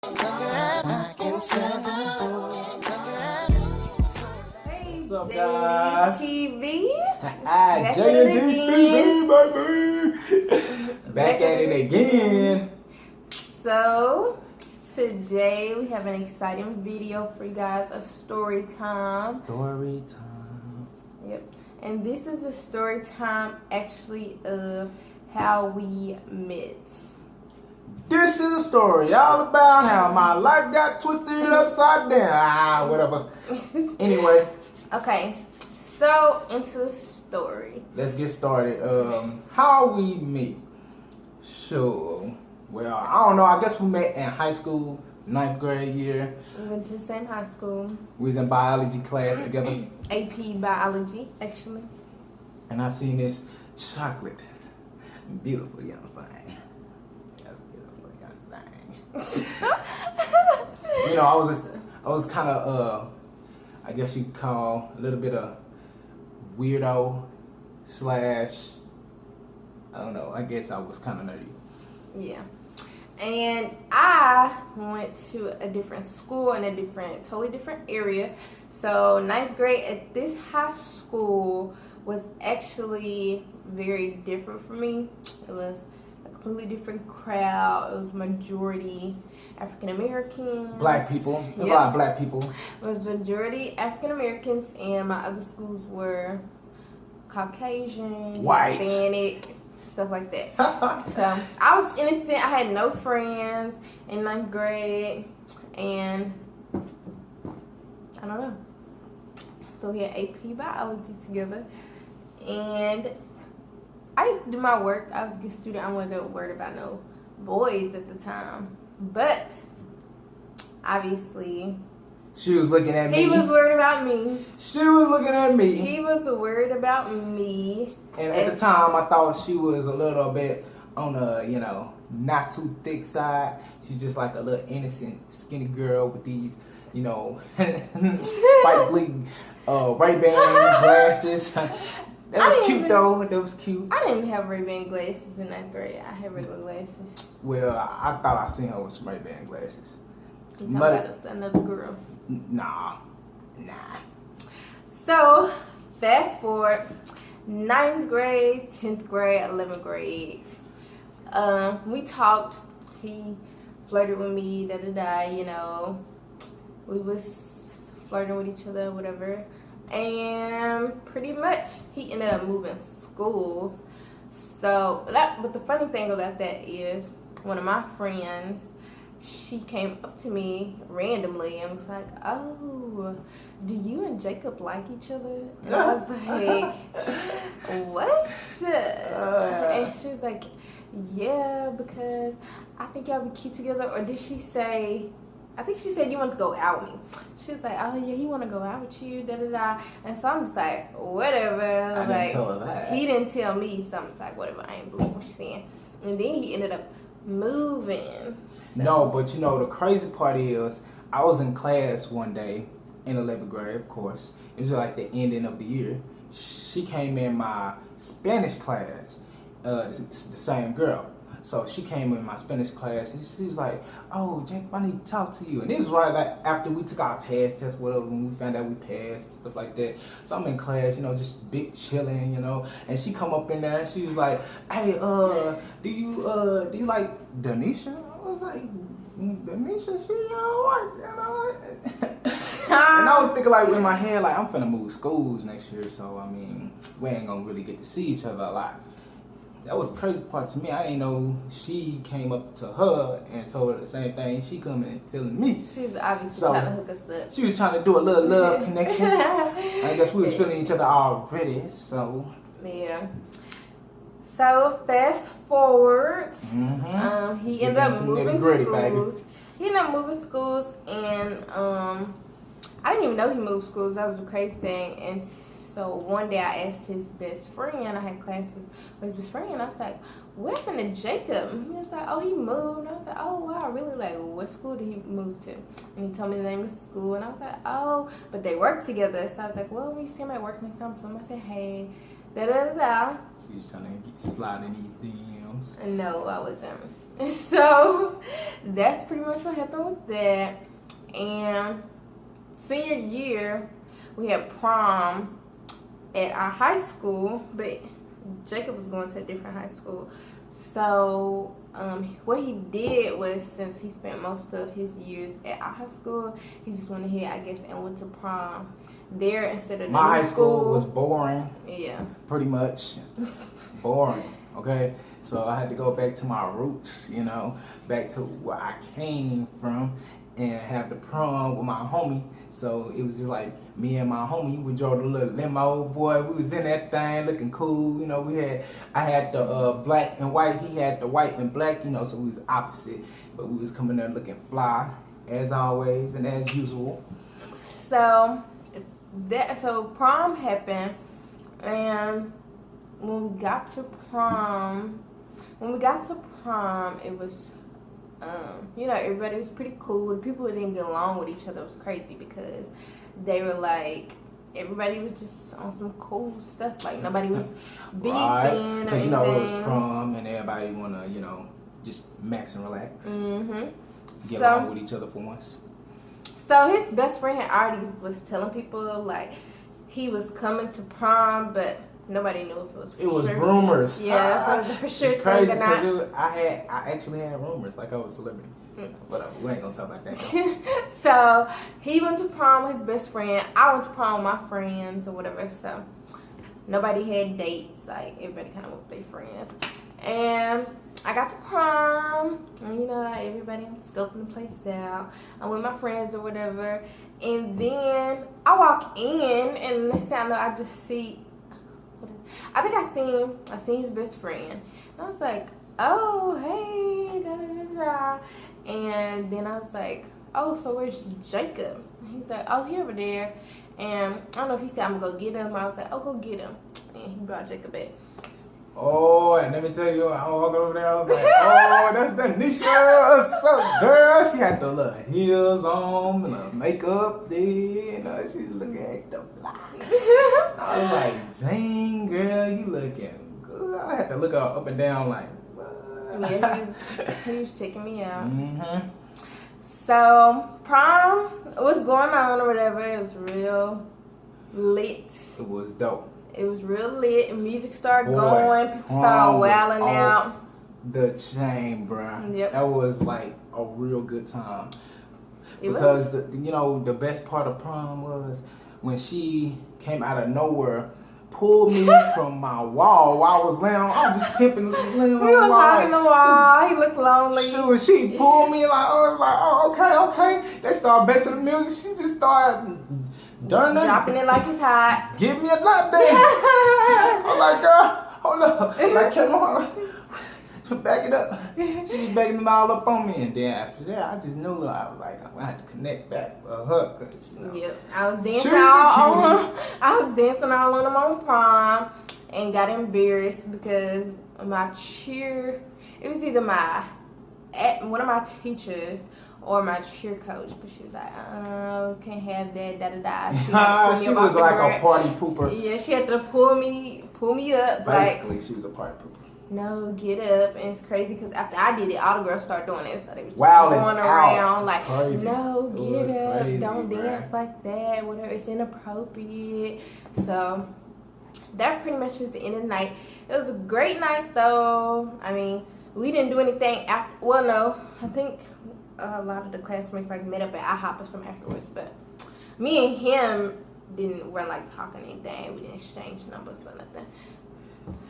Hey, What's up, guys? JDTV. JDTV, baby. Back at it again. So, today we have an exciting video for you guys, a story time. Story time. Yep. And this is a story time actually of how we met. This is a story all about how my life got twisted upside down. Whatever. Anyway. Okay, so into the story. Let's get started. How we meet? Sure. Well, I don't know. I guess we met in high school, 9th grade year. We went to the same high school. We was in biology class together. AP biology, actually. And I seen this chocolate, beautiful young thing. You know, I was kind of, I guess you'd call a little bit of weirdo slash, I don't know, I guess I was kind of nerdy. Yeah. And I went to a different school in a totally different area. So 9th grade at this high school was actually very different for me. It was a completely different crowd. It was majority African Americans. Black people. There's a lot of black people. It was majority African Americans, and my other schools were Caucasian, white, Hispanic, stuff like that. So I was innocent. I had no friends in 9th grade, and I don't know. So we had AP biology together, and I used to do my work. I was a good student. I wasn't worried about no boys at the time. But obviously, she was looking at me. He was worried about me. She was looking at me. He was worried about me. And at the time, I thought she was a little bit on a, you know, not too thick side. She's just like a little innocent, skinny girl with these, you know, Spike Lee Ray-Ban glasses. That was cute, though. That was cute. I didn't have Ray-Ban glasses in 9th grade. I had regular glasses. Well, I thought I seen her with some Ray-Ban glasses. You talking about another girl? Nah. So, fast forward, 9th grade, 10th grade, 11th grade. We talked. He flirted with me, you know. We was flirting with each other, whatever. And pretty much he ended up moving schools. So but the funny thing about that is one of my friends, she came up to me randomly and was like, "Oh, do you and Jacob like each other?" And I was like, "What?" And she was like, "Yeah, because I think y'all be cute together." Or did she say, I think she said, "You want to go out with me?" She was like, "Oh yeah, he want to go out with you, da da da." And so I'm just like, whatever. I like, didn't tell her that. He didn't tell me. So I'm just like, whatever. I ain't believe what she's saying. And then he ended up moving. So. No, but you know the crazy part is, I was in class one day in 11th grade, of course. It was like the ending of the year. She came in my Spanish class, the same girl. So she came in my Spanish class and she was like, "Oh, Jacob, I need to talk to you." And it was right like after we took our test, whatever, when we found out we passed and stuff like that. So I'm in class, you know, just big chilling, you know. And she come up in there and she was like, "Hey, do you like Denisha?" I was like, "Denisha, she alright, you know." And I was thinking like in my head, like I'm finna move schools next year, so I mean, we ain't gonna really get to see each other a lot. That was the crazy part to me. I didn't know she came up to her and told her the same thing. She coming and telling me. She was obviously trying to hook us up. She was trying to do a little love connection. I guess we was feeling each other already, so. Yeah. So fast forward, he ended up moving schools. He ended up moving schools, and I didn't even know he moved schools. That was the crazy thing. And so one day I asked his best friend, I had classes with his best friend, and I was like, "What happened to Jacob?" And he was like, "Oh, he moved." And I was like, "Oh, wow, really? Like, what school did he move to?" And he told me the name of the school, and I was like, "Oh," but they work together. So I was like, "Well, when you see him at work next time, tell him I said, hey, da da da da." So you was trying to slide in these DMs? No, I wasn't. So that's pretty much what happened with that. And senior year, we had prom at our high school, but Jacob was going to a different high school. So what he did was, since he spent most of his years at our high school, he just went ahead, I guess, and went to prom there instead of my high school was boring. Yeah. Pretty much boring. Okay, so I had to go back to my roots, you know, back to where I came from, and have the prom with my homie. So it was just like me and my homie. We drove the little limo, boy. We was in that thing looking cool, you know. I had the black and white. He had the white and black, you know. So we was opposite, but we was coming there looking fly as always and as usual. So prom happened, and when we got to prom, it was, you know, everybody was pretty cool. The people who didn't get along with each other was crazy because they were like, everybody was just on some cool stuff. Like, nobody was beefing or because, you know, it was anything. prom and everybody want to, you know, just max and relax. Mm-hmm. Get along with each other for once. So his best friend had already was telling people, like, he was coming to prom, but nobody knew if it was for It was sure. rumors. Yeah, if it was for sure. It's crazy thing or not. because I actually had rumors like I was a celebrity. Whatever, we ain't gonna talk about that. So he went to prom with his best friend. I went to prom with my friends or whatever. So nobody had dates. Like, everybody kind of went with their friends. And I got to prom. And, you know, everybody, I'm scoping the place out. I'm with my friends or whatever. And then I walk in, and next thing I know, I just see. I think I seen his best friend. And I was like, oh, hey, da da da da. And then I was like, oh, so where's Jacob? And he's like, oh, he over there. And I don't know if he said I'm gonna go get him. I was like, oh, go get him. And he brought Jacob back. Oh, and let me tell you, I walked over there, I was like, oh, that's the Nisha. What's up, girl? She had the little heels on, and the makeup there, you know, she's looking extra fly. I was like, dang, girl, you looking good. I had to look her up and down like, what? Yeah, he was checking me out. Mm-hmm. So, prom was going on or whatever. It was real lit. It was dope. It was real lit. Music started Boy, going. People prom started was wailing off out. the chain, bruh. Yep. That was like a real good time. It Because the best part of prom was when she came out of nowhere, pulled me from my wall while I was laying on. I was just pimping, laying on He the was wall. hugging the wall. He looked lonely. She pulled me like, oh, okay. They started basing the music. She just started Dropping it like it's hot. Give me a lap dance. I'm like, girl, hold up. Like, come on. Back it up. She was backing it all up on me. And then after that, I just knew I was like, I had to connect back with her. Cause, you know, Yep. I was dancing she's all a on. I was dancing all on him on prom, and got embarrassed because my cheer. It was either one of my teachers or my cheer coach, but she was like, can't have that, da da da. She was like a party pooper. Yeah, she had to pull me up. Basically, like, she was a party pooper. No, get up. And it's crazy because after I did it, all the girls started doing it. So they were just Wilding going out. around It's like, crazy. no, It get was up. crazy, Don't bruh. dance like that. Whatever. It's inappropriate. So that pretty much was the end of the night. It was a great night, though. I mean, we didn't do anything after. Well, no. I think a lot of the classmates like met up at IHOP or something afterwards. But me and him weren't like talking anything. We didn't exchange numbers or nothing.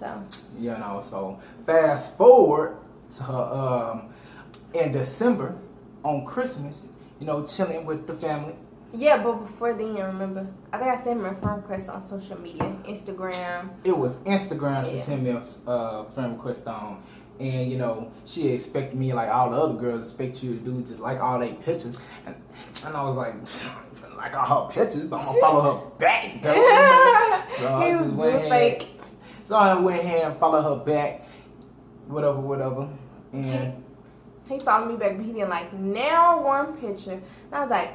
So You know, so fast forward to in December on Christmas, you know, chilling with the family. yeah, but before then, remember, I think I sent him a friend request on social media, Instagram. It was Instagram she Yeah. sent me a friend request on. And, you know, she expected me, like all the other girls expect you to do, just like all their pictures. And I was like, like all her pictures, but I'm going to follow her back, though. So He I was just went real ahead. fake. So I went ahead and followed her back, whatever. And He followed me back, but he didn't like now one picture. And I was like,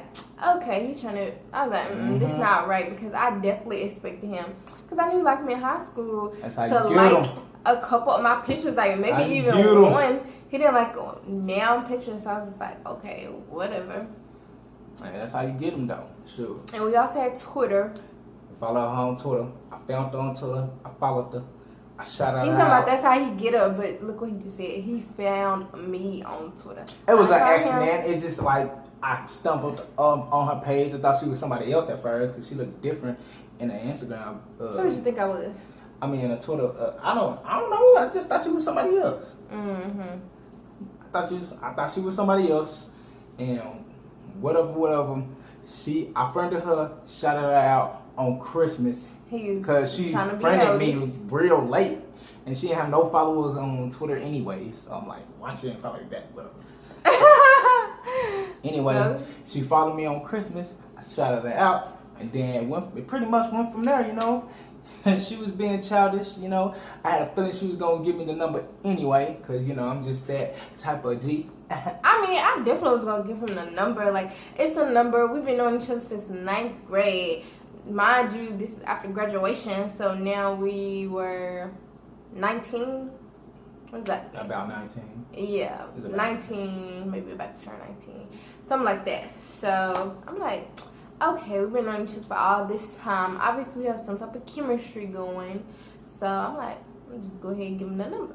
okay, he trying to. I was like, this not right because I definitely expected him because I knew like me in high school That's how to you get like 'em. a couple of my pictures, like That's how maybe you even get 'em. one. He didn't like now pictures, so I was just like, okay, whatever. Man, that's how you get them though. Sure. And we also had Twitter. Follow her on Twitter. I found her on Twitter. I followed her. I shot her He's out. talking about that's how he get her, but look what he just said. He found me on Twitter. It was I an found accident. him. It just like I stumbled on her page. I thought she was somebody else at first because she looked different in the Instagram. Who did you think I was? I mean, in the Twitter. I don't know. I just thought you was somebody else. Mm-hmm. I thought she was somebody else, and whatever. I friended her, shouted her out on Christmas because she friended me real late, and she didn't have no followers on Twitter anyway. So I'm like, why she didn't follow me back? Whatever. Anyway, she followed me on Christmas. I shouted her out, and then it pretty much went from there, you know. And she was being childish, you know. I had a feeling she was gonna give me the number anyway, cause you know I'm just that type of G. I mean, I definitely was gonna give him the number. Like, it's a number. We've been knowing each other since 9th grade. Mind you, this is after graduation, so now we were 19. What is that? About 19. Yeah, 19, maybe about to turn 19, something like that. So I'm like, okay, we've been knowing each other for all this time. Obviously, we have some type of chemistry going. So I'm like, let me just go ahead and give him the number.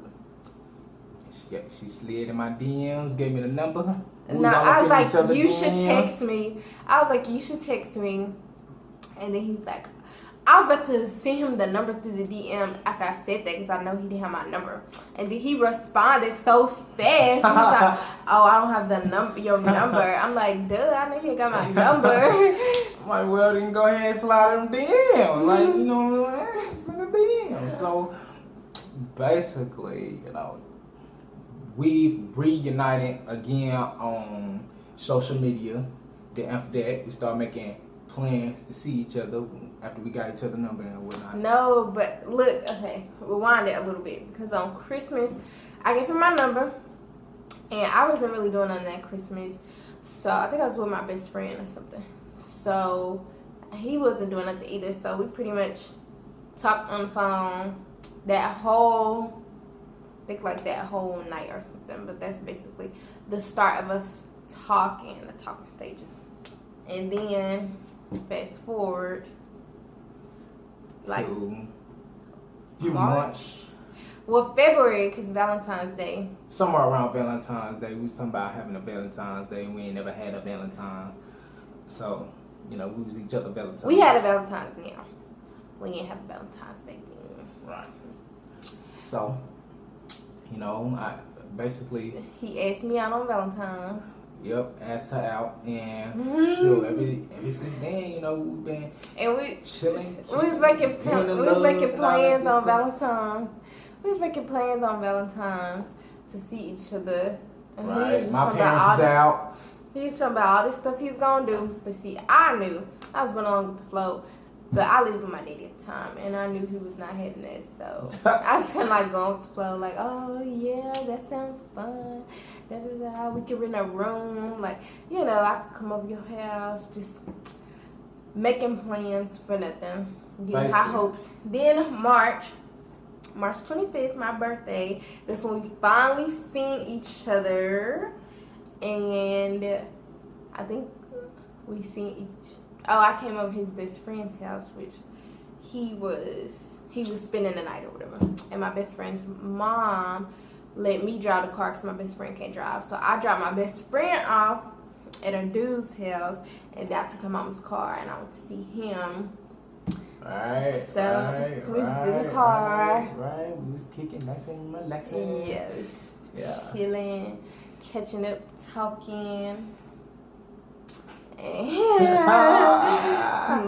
She slid in my DMs, gave me the number. No, I was like, you should text me. I was like, you should text me. And then he was like, I was about to send him the number through the DM after I said that because I know he didn't have my number. And then he responded so fast. He was like, oh, I don't have your number. I'm like, duh, I know you got my number. I'm like, well, then go ahead and slide them DMs. Like, you know, send the DMs. So basically, you know, we've reunited again on social media. Then after that, we start making plans to see each other after we got each other's number and whatnot. No, but look, okay, rewind it a little bit because on Christmas, I gave him my number, and I wasn't really doing nothing that Christmas, so I think I was with my best friend or something. So he wasn't doing nothing either. So we pretty much talked on the phone that whole night or something. But that's basically the start of us talking, the talking stages, and then. Fast forward, like a few months. Well, February, because Valentine's Day. Somewhere around Valentine's Day, we was talking about having a Valentine's Day, and we ain't never had a Valentine's. So, you know, we was each other Valentine's. We had a Valentine's now. We didn't have a Valentine's back then. Right. So, you know, basically. He asked me out on Valentine's. Yep, asked her out, and sure, ever since then, you know, we've been chilling. We was making plans on Valentine's. We was making plans on Valentine's to see each other. And right, my parents is out. He was talking about all this stuff he was gonna do, but see, I knew I was going on with the flow. But I lived with my daddy at the time, and I knew he was not having this, so I was kind of like going with the flow, like, oh yeah, that sounds fun. Da, da, da. We could rent a room, like, you know, I could come over your house, just making plans for nothing, getting high hopes. Then March 25th, my birthday, that's when we finally seen each other, and I think we seen each. Oh, I came over his best friend's house, which he was spending the night or whatever, and my best friend's mom let me drive the car because my best friend can't drive. So I dropped my best friend off at a dude's house, and I took her mom's car, and I went to see him. Right. So we was in the car. Right. We was kicking, nice and relaxing. Yes. Yeah. Chilling, catching up, talking.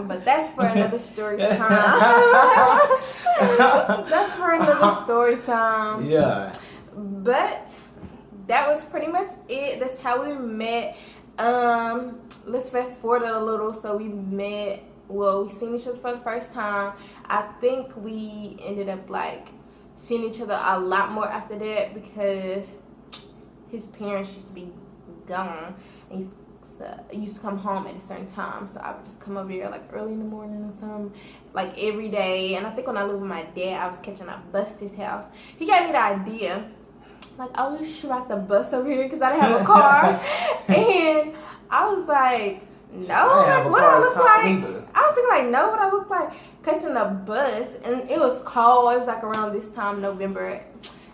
But that's for another story time. That's for another story time. Yeah. But that was pretty much it. That's how we met. Let's fast forward a little. So we met. Well, we seen each other for the first time. I think we ended up like seeing each other a lot more after that because his parents used to be gone, and he used to come home at a certain time. So I would just come over here like early in the morning or something, like every day. And I think when I lived with my dad, I was catching a bus to his house. He gave me the idea like, oh, you should ride the bus over here because I didn't have a car. And I was like, no, like, what do I look like? Either. I was thinking, like, no, what I look like catching a bus. And it was cold. It was like around this time, November.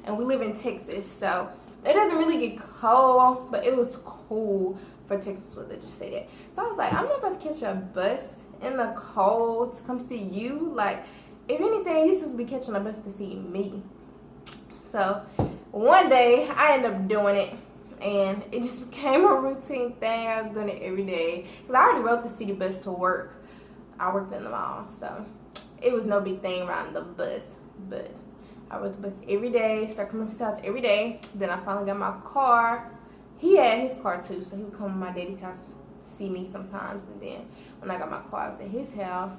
And we live in Texas, so it doesn't really get cold, but it was cool for Texas weather, just say that. So I was like, I'm not about to catch a bus in the cold to come see you. Like, if anything, you supposed to be catching a bus to see me. So one day I ended up doing it, and it just became a routine thing. I was doing it every day because I already rode the city bus to work. I worked in the mall, so it was no big thing riding the bus. But I rode the bus every day, started coming to his house every day. Then I finally got my car. He had his car too, so he would come to my daddy's house to see me sometimes. And then when I got my car, I was at his house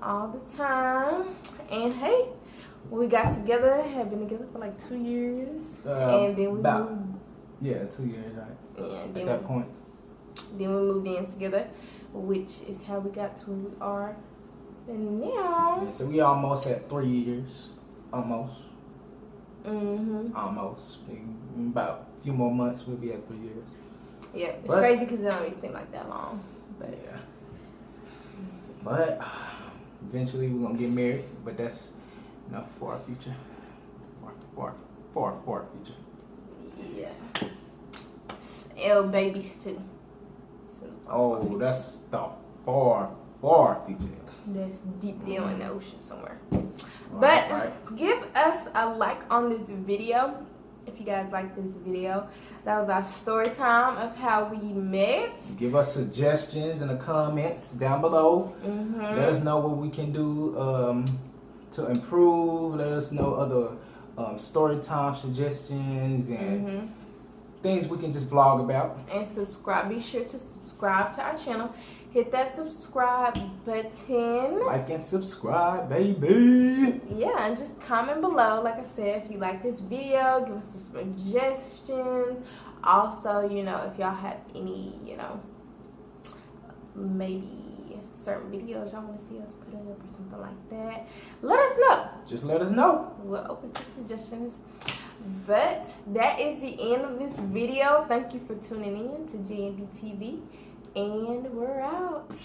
all the time. And hey, we got together, had been together for like 2 years. And then we moved. Yeah, 2 years, right? Yeah, at that point. Then we moved in together, which is how we got to where we are. And now. Yeah, so we almost at 3 years. Almost. Mm-hmm. Almost. In about a few more months, we'll be at 3 years. Yeah, it's crazy because it don't even seem like that long. But yeah. But eventually we're gonna get married. But that's enough for our future. For our future. Yeah. L babies too. So oh, that's the far future. That's deep down in the ocean somewhere. But give us a like on this video if you guys like this video. That was our story time of how we met. Give us suggestions in the comments down below. Let us know what we can do to improve. Let us know other story time suggestions and things we can just vlog about. And subscribe. Be sure to subscribe to our channel. Hit that subscribe button. Like and subscribe, baby. Yeah, and just comment below. Like I said, if you like this video, give us some suggestions. Also, you know, if y'all have any, you know, maybe certain videos y'all want to see us put up or something like that, let us know. Just let us know. We're open to suggestions. But that is the end of this video. Thank you for tuning in to GND TV. And we're out.